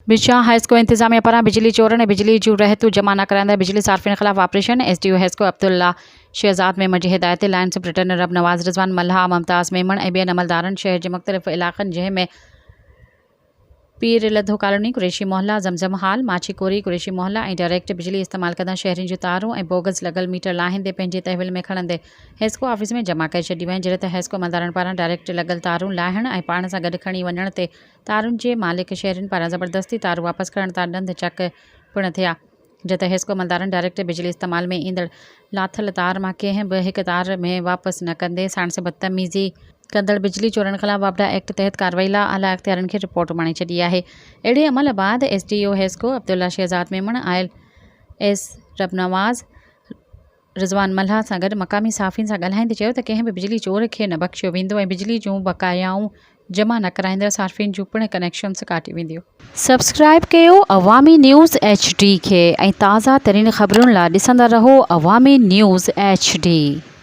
बिछा हेस्को इंतजामिया पारां बिजली चोरनि ऐं बिजली जूं रहतूं जमा न कराईंदड़ बिजली सार्फिन ख़िलाफ़ ऑपरेशन। SDO हेस्को अब्दुल्ला शहज़ाद मेमण जी हिदायत ते लाइन सुप्रिंटेंडेंट रब नवाज़ रिज़वान मल्हा मुमताज़ मेमण ऐं ॿियनि अमलदारनि शहर जे मुख़्तलिफ़ इलाक़नि जंहिं में पीर लधो कॉलोनी, कुरैशी मोहल्ला, ज़मज़म हाल, माछी कोरी, कुरैशी मोहल्ला ऐं डायरेक्ट बिजली इस्तेमाल कंदड़ शहरियुनि जूं तारूं ऐं बोगस लॻल मीटर लाहींदे पंहिंजे तहवील में खणंदे हेस्को ऑफिस में जमा करे छॾी वई, जॾहिं त हेस्को अमलदारनि पारां डायरेक्ट लॻल तारूं लाहिण ऐं पाण सां गॾु खणी वञण ते तारुनि जे मालिक शहरियुनि पारां ज़बरदस्ती तारूं वापसि करण तां ॾंद चक पिणु थिया। जत हेस्को अमलदारनि डायरेक्ट बिजली इस्तेमाल में ईंदड़ लाथल तार मां कंहिं बि हिकु तार में वापसि न कंदे साणुसि बदतमीज़ी कंदड़ बिजली चोरनि ख़िलाफ़ वापडा एक्ट तहत कार्रवाई लाइ आला इख़्तियारनि खे रिपोर्ट माणी छॾी आहे। अहिड़े अमल बाद SDO हेस्को अब्दुल्ला शहज़ाद मेमण आयल एस रब नवाज़ रिज़वान मल्हा सां गॾु मक़ामी साफ़ियुनि सां ॻाल्हाईंदे चयो त कंहिं बि बिजली चोर खे न बख़्शियो वेंदो ऐं बिजली जूं बक़ायाऊं जमा न कराईंदड़ सार्फिन जूं पिणु कनेक्शन्स काटियूं वेंदियूं। सब्सक्राइब कयो अवामी न्यूज़ HD खे ऐं ताज़ा तरीन ख़बरुनि लाइ ॾिसंदा रहो अवामी न्यूज़ HD।